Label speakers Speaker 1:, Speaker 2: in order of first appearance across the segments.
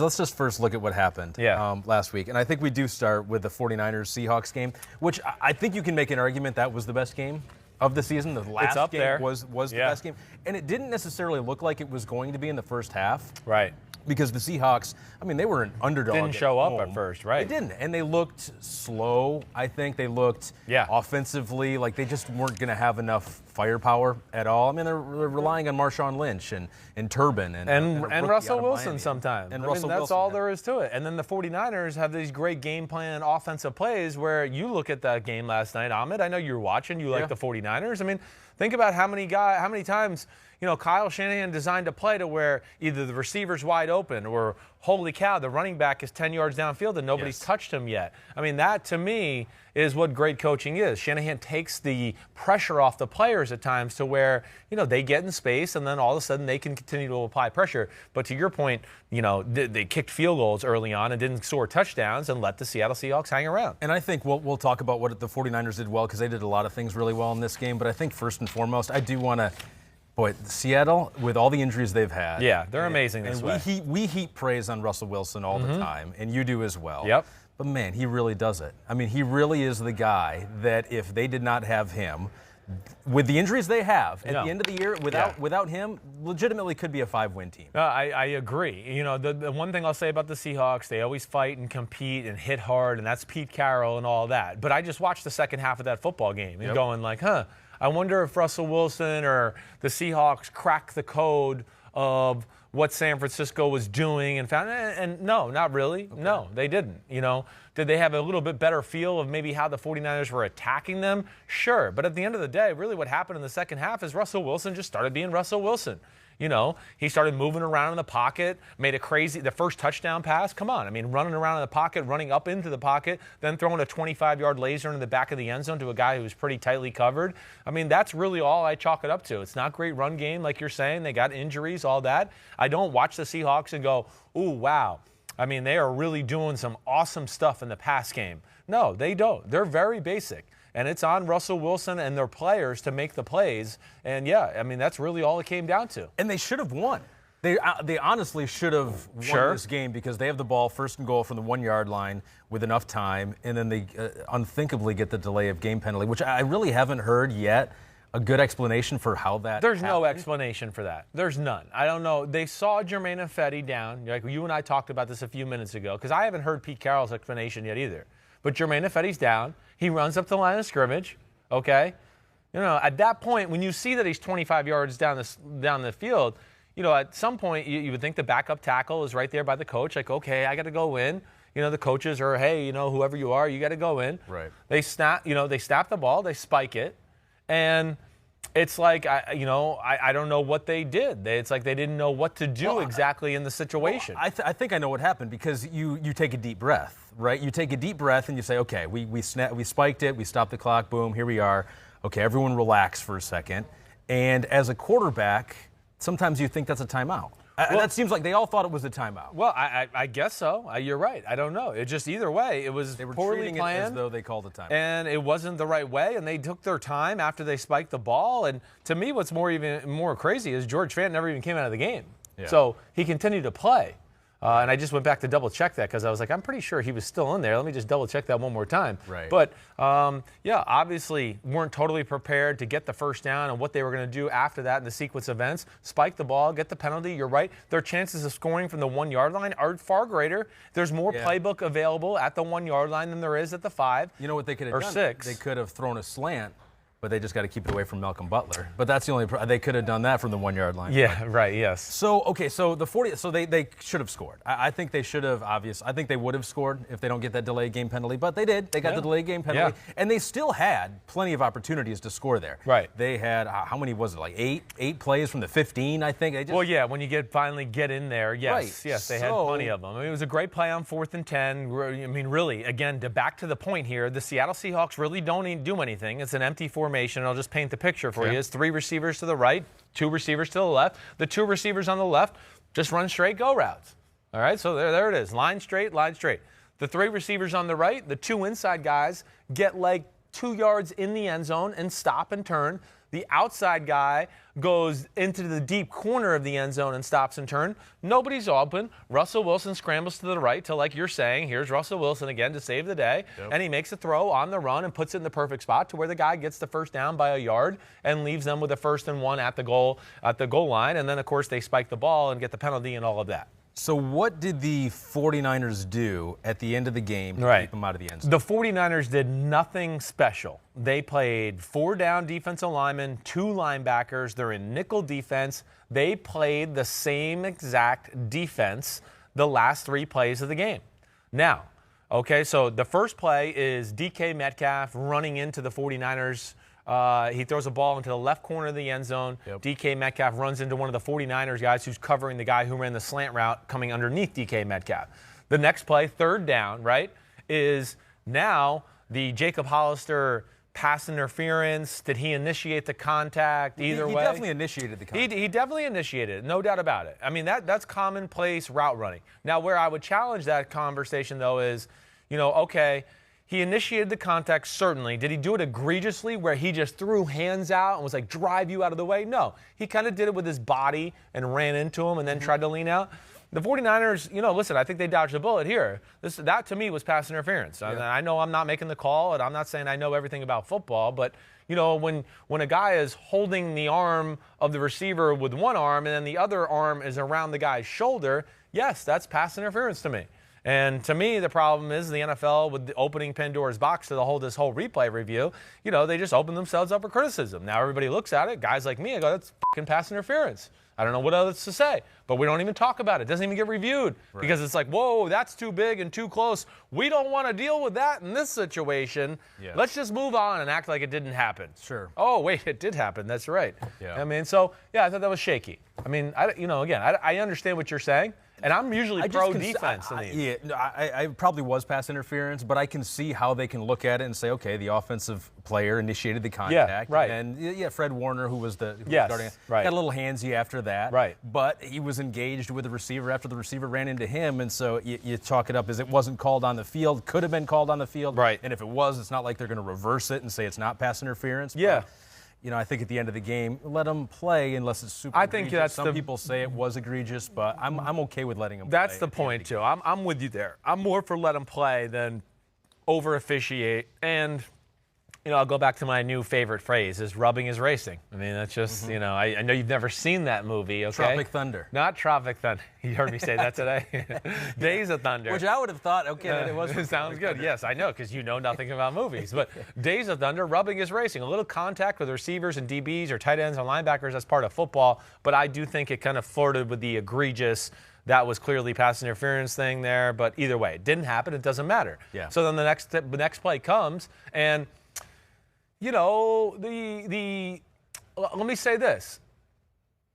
Speaker 1: let's just first look at what happened last week. And I think we do start with the 49ers-Seahawks game, which I think you can make an argument that was the best game of the season. The last game was the best game. And it didn't necessarily look like it was going to be in the first half.
Speaker 2: Right.
Speaker 1: Because the Seahawks, I mean, they were an underdog.
Speaker 2: Didn't show up at first, right?
Speaker 1: They didn't. And they looked slow, I think. They looked offensively like they just weren't going to have enough firepower at all. I mean, they're relying on Marshawn Lynch and Turbin
Speaker 2: and Russell Wilson sometimes.
Speaker 1: And
Speaker 2: Russell Wilson. That's all there is to it. And then the 49ers have these great game plan offensive plays where you look at that game last night, Ahmed. I know you were watching. You like the 49ers. I mean, think about how many times Kyle Shanahan designed a play to where either the receiver's wide open or, holy cow, the running back is 10 yards downfield and nobody's touched him yet. I mean, that to me is what great coaching is. Shanahan takes the pressure off the players at times to where, they get in space and then all of a sudden they can continue to apply pressure. But to your point, they kicked field goals early on and didn't score touchdowns and let the Seattle Seahawks hang around.
Speaker 1: And I think we'll talk about what the 49ers did well because they did a lot of things really well in this game. But I think first and foremost, I do want to Seattle, with all the injuries they've had.
Speaker 2: Yeah, they're amazing this way.
Speaker 1: We heap praise on Russell Wilson all the time, and you do as well.
Speaker 2: Yep.
Speaker 1: But, man, he really does it. I mean, he really is the guy that if they did not have him, with the injuries they have at the end of the year, without him, legitimately could be a 5-win team.
Speaker 2: I agree. The one thing I'll say about the Seahawks, they always fight and compete and hit hard, and that's Pete Carroll and all that. But I just watched the second half of that football game and going like, I wonder if Russell Wilson or the Seahawks cracked the code of what San Francisco was doing and found, and no, not really. Okay. No, they didn't. Did they have a little bit better feel of maybe how the 49ers were attacking them? Sure. But at the end of the day, really what happened in the second half is Russell Wilson just started being Russell Wilson. He started moving around in the pocket, made the first touchdown pass. Come on. I mean, running around in the pocket, running up into the pocket, then throwing a 25-yard laser into the back of the end zone to a guy who was pretty tightly covered. I mean, that's really all I chalk it up to. It's not great run game, like you're saying. They got injuries, all that. I don't watch the Seahawks and go, ooh, wow. I mean, they are really doing some awesome stuff in the pass game. No, they don't. They're very basic. And it's on Russell Wilson and their players to make the plays. And, that's really all it came down to.
Speaker 1: And they should have won. They honestly should have won this game because they have the ball first and goal from the 1-yard line with enough time, and then they unthinkably get the delay of game penalty, which I really haven't heard yet a good explanation for how that
Speaker 2: There's
Speaker 1: happened.
Speaker 2: No explanation for that. There's none. I don't know. They saw Jermaine Ifedi down. Like you and I talked about this a few minutes ago because I haven't heard Pete Carroll's explanation yet either. But Jermaine Ifedi's down. He runs up the line of scrimmage, okay? At that point, when you see that he's 25 yards down the field, at some point you would think the backup tackle is right there by the coach, like, okay, I got to go in. The coaches are, hey, whoever you are, you got to go in.
Speaker 1: Right.
Speaker 2: They snap the ball, they spike it, and it's like, I don't know what they did. It's like they didn't know what to do exactly in the situation.
Speaker 1: Well, I think I know what happened because you take a deep breath, right? You take a deep breath and you say, okay, we spiked it, we stopped the clock, boom, here we are. Okay, everyone relax for a second. And as a quarterback, sometimes you think that's a timeout. That seems like they all thought it was a timeout.
Speaker 2: Well, I guess so. You're right. I don't know. It just either way, it was
Speaker 1: they were
Speaker 2: poorly
Speaker 1: treating
Speaker 2: planned,
Speaker 1: it as though they called a timeout,
Speaker 2: and it wasn't the right way. And they took their time after they spiked the ball. And to me, what's even more crazy is George Fant never even came out of the game. Yeah. So he continued to play. And I just went back to double check that because I was like, I'm pretty sure he was still in there. Let me just double check that one more time.
Speaker 1: Right.
Speaker 2: But, obviously weren't totally prepared to get the first down and what they were going to do after that in the sequence of events. Spike the ball, get the penalty. You're right. Their chances of scoring from the 1-yard line are far greater. There's more playbook available at the 1-yard line than there is at the 5.
Speaker 1: You know what they could have done?
Speaker 2: 6.
Speaker 1: They could have thrown a slant. But they just got to keep it away from Malcolm Butler. But that's the only they could have done that from the 1-yard line.
Speaker 2: Yeah, right, yes.
Speaker 1: So they should have scored. I think they should have, obviously. I think they would have scored if they don't get that delayed game penalty. But they did. They got the delayed game penalty. Yeah. And they still had plenty of opportunities to score there.
Speaker 2: Right.
Speaker 1: They had, how many was it, like eight plays from the 15, I think?
Speaker 2: When you finally get in there, yes. Right. Yes, they had plenty of them. I mean, it was a great play on 4th and 10. I mean, really, again, back to the point here, the Seattle Seahawks really don't do anything. It's an empty formation. I'll just paint the picture for you. It's 3 receivers to the right, 2 receivers to the left. The 2 receivers on the left just run straight go routes. All right, so there it is. Line straight, line straight. The 3 receivers on the right, the 2 inside guys get like 2 yards in the end zone and stop and turn. The outside guy goes into the deep corner of the end zone and stops and turn. Nobody's open. Russell Wilson scrambles to the right to, like you're saying, here's Russell Wilson again to save the day. Yep. And he makes a throw on the run and puts it in the perfect spot to where the guy gets the first down by a yard and leaves them with a 1st and 1 at the goal line. And then, of course, they spike the ball and get the penalty and all of that.
Speaker 1: So what did the 49ers do at the end of the game to keep them out of the end zone?
Speaker 2: The 49ers did nothing special. They played 4 down defensive linemen, 2 linebackers. They're in nickel defense. They played the same exact defense the last 3 plays of the game. Now, okay, so the first play is DK Metcalf running into the 49ers. He throws a ball into the left corner of the end zone. Yep. DK Metcalf runs into one of the 49ers guys who's covering the guy who ran the slant route coming underneath DK Metcalf. The next play, 3rd down, right, is now the Jacob Hollister pass interference. Did he initiate the contact? Either way.
Speaker 1: He definitely initiated the contact.
Speaker 2: He definitely initiated it, no doubt about it. I mean, that's commonplace route running. Now, where I would challenge that conversation, though, is, okay, he initiated the contact, certainly. Did he do it egregiously where he just threw hands out and was like, drive you out of the way? No. He kind of did it with his body and ran into him and then tried to lean out. The 49ers, listen, I think they dodged a bullet here. That, to me, was pass interference. Yeah. I know I'm not making the call, and I'm not saying I know everything about football, but, when a guy is holding the arm of the receiver with one arm and then the other arm is around the guy's shoulder, yes, that's pass interference to me. And to me, the problem is the NFL, with the opening Pandora's box to this whole replay review, they just open themselves up for criticism. Now everybody looks at it. Guys like me, I go, that's fucking pass interference. I don't know what else to say. But we don't even talk about it. It doesn't even get reviewed. Right. Because it's like, whoa, that's too big and too close. We don't want to deal with that in this situation. Yeah. Let's just move on and act like it didn't happen.
Speaker 1: Sure.
Speaker 2: Oh, wait, it did happen. That's right. Yeah. I mean, so, yeah, I thought that was shaky. I mean, I understand what you're saying. And I'm usually pro-defense in these.
Speaker 1: I probably was pass interference, but I can see how they can look at it and say, okay, the offensive player initiated the contact.
Speaker 2: Yeah, right.
Speaker 1: And, Fred Warner, who was guarding it,
Speaker 2: right,
Speaker 1: got a little handsy after that.
Speaker 2: Right.
Speaker 1: But he was engaged with the receiver after the receiver ran into him, and so you chalk it up as it wasn't called on the field, could have been called on the field.
Speaker 2: Right.
Speaker 1: And if it was, it's not like they're going to reverse it and say it's not pass interference.
Speaker 2: Yeah.
Speaker 1: But, I think at the end of the game, let them play unless it's super egregious. Think some people say it was egregious, but I'm okay with letting them play.
Speaker 2: That's the point, too. I'm with you there. I'm more for let them play than over-officiate. And, I'll go back to my new favorite phrase, is rubbing is racing. I mean, that's just, I know you've never seen that movie, okay?
Speaker 1: Tropic Thunder.
Speaker 2: Not Tropic Thunder. You heard me say that today? Days of Thunder.
Speaker 1: Which I would have thought, that it was.
Speaker 2: Sounds good. Yes, I know, because you know nothing about movies. But Days of Thunder, rubbing is racing. A little contact with receivers and DBs or tight ends and linebackers, that's part of football. But I do think it kind of flirted with the egregious, that was clearly pass interference thing there. But either way, it didn't happen. It doesn't matter.
Speaker 1: Yeah.
Speaker 2: So then the next play comes, and let me say this.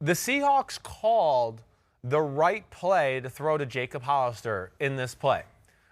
Speaker 2: The Seahawks called the right play to throw to Jacob Hollister in this play.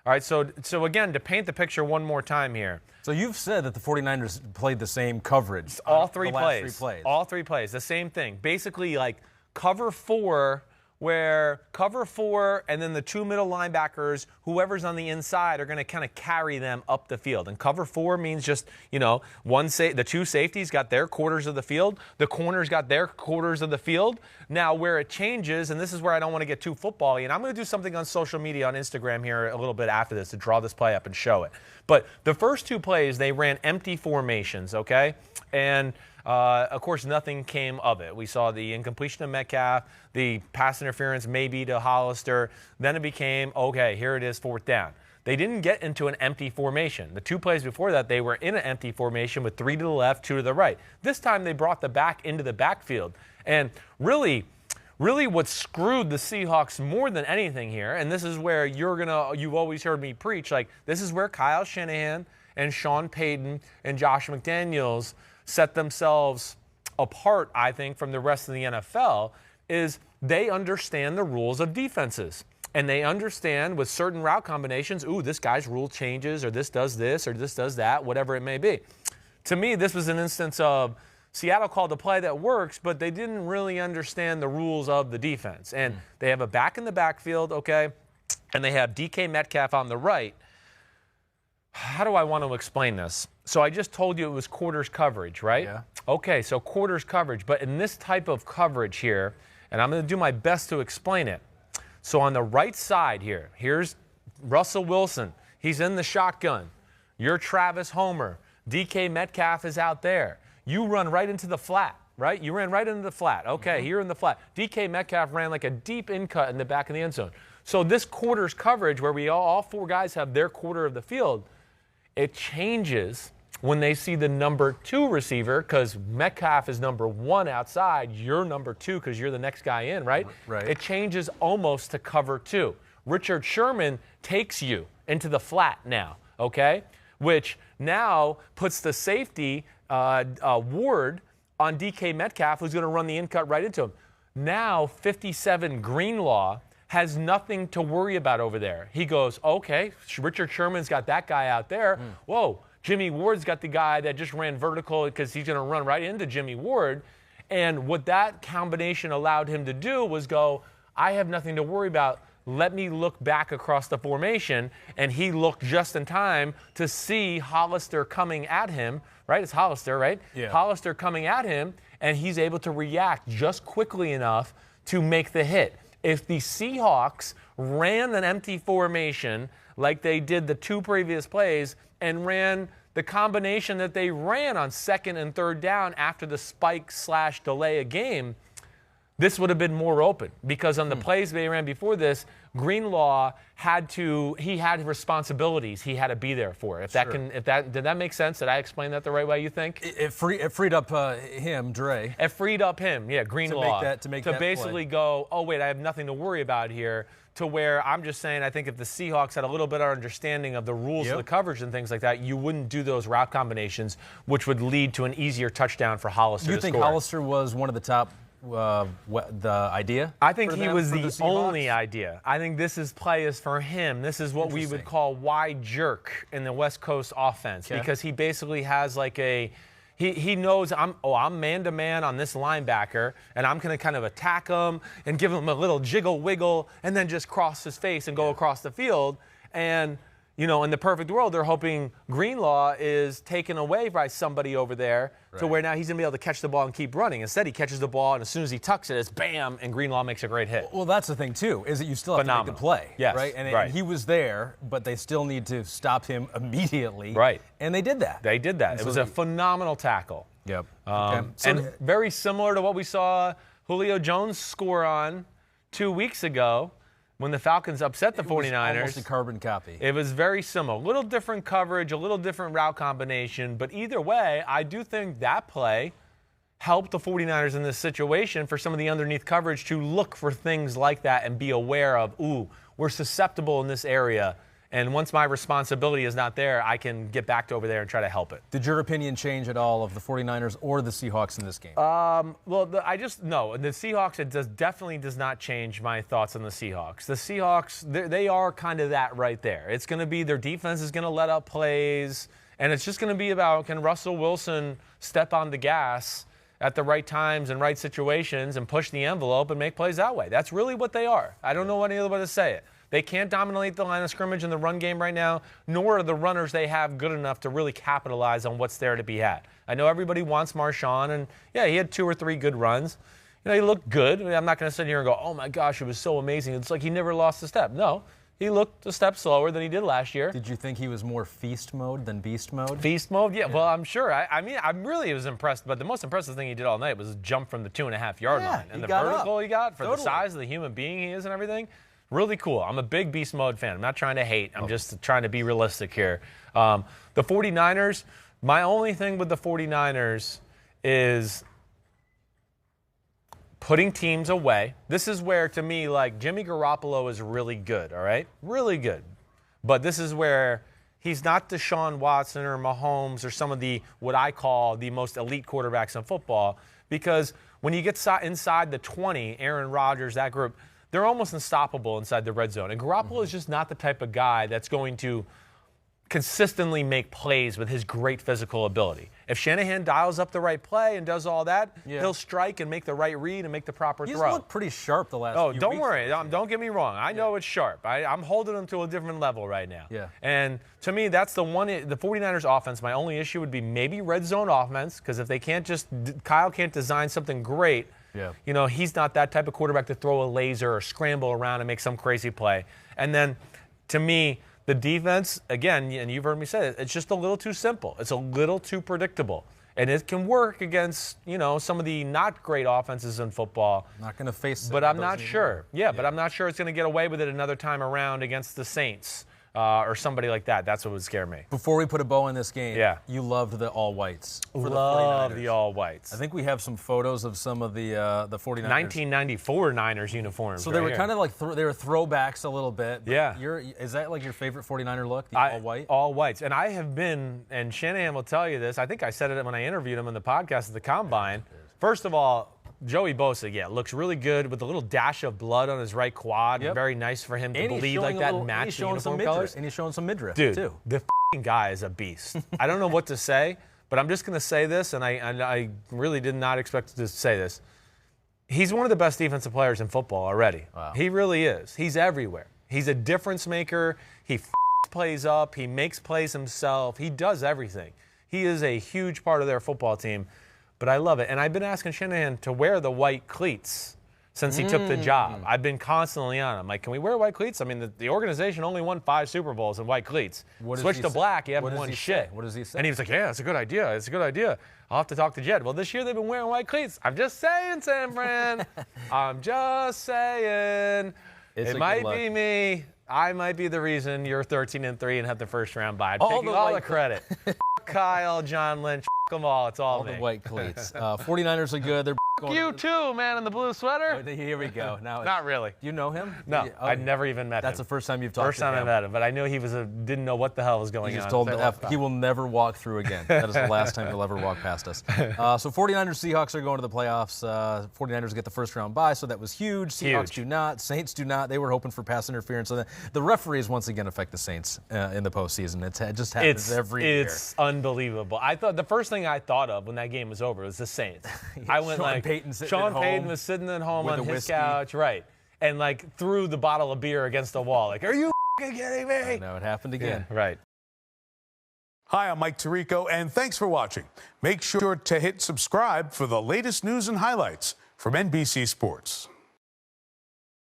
Speaker 2: All right, so again, to paint the picture one more time here.
Speaker 1: So you've said that the 49ers played the same coverage.
Speaker 2: All three plays.
Speaker 1: Last 3 plays.
Speaker 2: All 3 plays, the same thing. Basically, like cover 4, where cover 4 and then the 2 middle linebackers, whoever's on the inside, are going to kind of carry them up the field. And cover 4 means just, the 2 safeties got their quarters of the field. The corners got their quarters of the field. Now, where it changes, and this is where I don't want to get too football-y, and I'm going to do something on social media, on Instagram here a little bit after this to draw this play up and show it. But the first 2 plays, they ran empty formations, okay? And of course, nothing came of it. We saw the incompletion of Metcalf, the pass interference maybe to Hollister. Then it became, okay, here it is, 4th down. They didn't get into an empty formation. The 2 plays before that, they were in an empty formation with 3 to the left, 2 to the right. This time they brought the back into the backfield. And really what screwed the Seahawks more than anything here, and this is where you've always heard me preach, like this is where Kyle Shanahan and Sean Payton and Josh McDaniels set themselves apart, I think, from the rest of the NFL, is they understand the rules of defenses. And they understand with certain route combinations, this guy's rule changes, or this does this, or this does that, whatever it may be. To me, this was an instance of Seattle called a play that works, but they didn't really understand the rules of the defense. And they have a back in the backfield, okay, and they have DK Metcalf on the right. How do I want to explain this? So I just told you it was quarters coverage, right?
Speaker 1: Yeah.
Speaker 2: Okay, so quarters coverage. But in this type of coverage here, and I'm going to do my best to explain it. So on the right side here, here's Russell Wilson. He's in the shotgun. You're Travis Homer. DK Metcalf is out there. You run right into the flat, right? You ran right into the flat. Okay, You're in the flat. DK Metcalf ran like a deep in cut in the back of the end zone. So this quarters coverage where we all four guys have their quarter of the field, it changes when they see the number 2 receiver, because Metcalf is number 1 outside, you're number 2 because you're the next guy in, right?
Speaker 1: Right.
Speaker 2: It changes almost to cover 2. Richard Sherman takes you into the flat now, okay? Which now puts the safety, Ward, on DK Metcalf, who's going to run the in-cut right into him. Now 57 Greenlaw has nothing to worry about over there. He goes, okay, Richard Sherman's got that guy out there. Whoa. Jimmy Ward's got the guy that just ran vertical because he's going to run right into Jimmy Ward. And what that combination allowed him to do was go, I have nothing to worry about. Let me look back across the formation. And he looked just in time to see Hollister coming at him, right? It's Hollister, right?
Speaker 1: Yeah.
Speaker 2: Hollister coming at him, and he's able to react just quickly enough to make the hit. If the Seahawks ran an empty formation like they did the 2 previous plays and ran the combination that they ran on 2nd and 3rd down after the spike/delay a game, this would have been more open, because on the plays they ran before this, Greenlaw had responsibilities he had to be there for. Did that make sense? Did I explain that the right way, you think?
Speaker 1: It freed up him, Dre.
Speaker 2: It freed up him, Greenlaw.
Speaker 1: To make that
Speaker 2: basically
Speaker 1: play.
Speaker 2: Go, oh, wait, I have nothing to worry about here, to where I'm just saying I think if the Seahawks had a little bit of understanding of the rules of the coverage and things like that, you wouldn't do those route combinations, which would lead to an easier touchdown for Hollister
Speaker 1: You
Speaker 2: to
Speaker 1: think
Speaker 2: score.
Speaker 1: Hollister was one of the top, the idea?
Speaker 2: I think he was
Speaker 1: for
Speaker 2: the
Speaker 1: Seahawks?
Speaker 2: only idea. I think this play is for him. This is what we would call wide jerk in the West Coast offense, because he basically has like he knows I'm man-to-man on this linebacker, and I'm going to kind of attack him and give him a little jiggle wiggle and then just cross his face and go across the field. And, in the perfect world, they're hoping Greenlaw is taken away by somebody over there to where now he's going to be able to catch the ball and keep running. Instead, he catches the ball, and as soon as he tucks it, it's bam, and Greenlaw makes a great hit.
Speaker 1: Well, that's the thing, too, is that you still have to make the play.
Speaker 2: Yes,
Speaker 1: right? And he was there, but they still need to stop him immediately.
Speaker 2: Right.
Speaker 1: And they did that.
Speaker 2: They did that.
Speaker 1: And
Speaker 2: it
Speaker 1: so
Speaker 2: was a phenomenal tackle.
Speaker 1: Yep.
Speaker 2: And very similar to what we saw Julio Jones score on 2 weeks ago when the Falcons upset the 49ers.
Speaker 1: Almost a carbon copy.
Speaker 2: It was very similar. A little different coverage, a little different route combination, but either way, I do think that play helped the 49ers in this situation for some of the underneath coverage to look for things like that and be aware of, we're susceptible in this area. And once my responsibility is not there, I can get back to over there and try to help it.
Speaker 1: Did your opinion change at all of the 49ers or the Seahawks in this game?
Speaker 2: No. The Seahawks, it definitely does not change my thoughts on the Seahawks. The Seahawks, they are kind of that right there. It's going to be their defense is going to let up plays, and it's just going to be about, can Russell Wilson step on the gas at the right times and right situations and push the envelope and make plays that way. That's really what they are. I don't know any other way to say it. They can't dominate the line of scrimmage in the run game right now, nor are the runners they have good enough to really capitalize on what's there to be had. I know everybody wants Marshawn, and he had 2 or 3 good runs. He looked good. I'm not going to sit here and go, oh my gosh, it was so amazing. It's like he never lost a step. No, he looked a step slower than he did last year.
Speaker 1: Did you think he was more feast mode than beast mode?
Speaker 2: Feast mode? Yeah. Well, I'm sure. I really was impressed, but the most impressive thing he did all night was jump from the 2.5-yard line. And the vertical he got for the size of the human being he is and everything. Really cool. I'm a big beast mode fan. I'm not trying to hate. I'm just trying to be realistic here. The 49ers, my only thing with the 49ers is putting teams away. This is where, to me, like, Jimmy Garoppolo is really good, all right? Really good. But this is where he's not Deshaun Watson or Mahomes or some of the, what I call, the most elite quarterbacks in football, because when you get inside the 20, Aaron Rodgers, that group, they're almost unstoppable inside the red zone. And Garoppolo is just not the type of guy that's going to consistently make plays with his great physical ability. If Shanahan dials up the right play and does all that, he'll strike and make the right read and make the proper throw.
Speaker 1: He's looked pretty sharp the last few weeks.
Speaker 2: Oh, don't worry. Don't get me wrong. I know it's sharp. I'm holding him to a different level right now.
Speaker 1: Yeah.
Speaker 2: And to me, that's the 49ers offense. My only issue would be maybe red zone offense, because if they can't Kyle can't design something great, he's not that type of quarterback to throw a laser or scramble around and make some crazy play. And then, to me, the defense, again, and you've heard me say it, it's just a little too simple. It's a little too predictable. And it can work against, some of the not great offenses in football.
Speaker 1: Not going to face it.
Speaker 2: But I'm not sure. But I'm not sure it's going to get away with it another time around against the Saints or somebody like that. That's what would scare me.
Speaker 1: Before we put a bow in this game, you loved the all-whites.
Speaker 2: Love the all-whites.
Speaker 1: I think we have some photos of some of the 49ers.
Speaker 2: 1994 Niners uniforms.
Speaker 1: So they were kind of like they were throwbacks a little bit.
Speaker 2: Yeah.
Speaker 1: Is that like your favorite 49er look, the all-white?
Speaker 2: All-whites. And I have been, and Shanahan will tell you this, I think I said it when I interviewed him on the podcast at the Combine. First of all, Joey Bosa, looks really good with a little dash of blood on his right quad. Very nice for him to bleed like that and match the uniform colors.
Speaker 1: And he's showing some midriff,
Speaker 2: dude,
Speaker 1: too.
Speaker 2: The guy is a beast. I don't know what to say, but I'm just going to say this, and I really did not expect to say this. He's one of the best defensive players in football already.
Speaker 1: Wow.
Speaker 2: He really is. He's everywhere. He's a difference maker. He plays up. He makes plays himself. He does everything. He is a huge part of their football team. But I love it. And I've been asking Shanahan to wear the white cleats since he took the job. I've been constantly on him. Like, can we wear white cleats? I mean, the organization only won 5 Super Bowls in white cleats. Switch to black, you haven't won shit.
Speaker 1: What does he say?
Speaker 2: And he was like, yeah, it's a good idea. It's a good idea. I'll have to talk to Jed. Well, this year they've been wearing white cleats. I'm just saying, San Fran. I'm just saying. It might be me. I might be the reason you're 13-3 and have the first round bye. I'm taking all the credit. Kyle, John Lynch, them all. It's all me.
Speaker 1: The white cleats. 49ers are good. They're
Speaker 2: you too, man, in the blue sweater.
Speaker 1: Oh, here we go. Now,
Speaker 2: not really.
Speaker 1: Do you know him?
Speaker 2: No, I'd never even met him.
Speaker 1: That's the first time you've talked to him.
Speaker 2: First time I met him, but I knew he didn't know what the hell was going on.
Speaker 1: He just told me he will never walk through again. That is the last time he'll ever walk past us. So 49ers, Seahawks are going to the playoffs. 49ers get the first round bye, so that was huge. Seahawks do not. Saints do not. They were hoping for pass interference. So the referees once again affect the Saints in the postseason. It just happens every year.
Speaker 2: It's unbelievable. I thought the first thing I thought of when that game was over was the Saints. I went Sean Payton was sitting at home on his couch, right, and threw the bottle of beer against the wall. Like, are you kidding me?
Speaker 1: No, it happened again.
Speaker 2: Yeah, right.
Speaker 3: Hi, I'm Mike Tirico, and thanks for watching. Make sure to hit subscribe for the latest news and highlights from NBC Sports.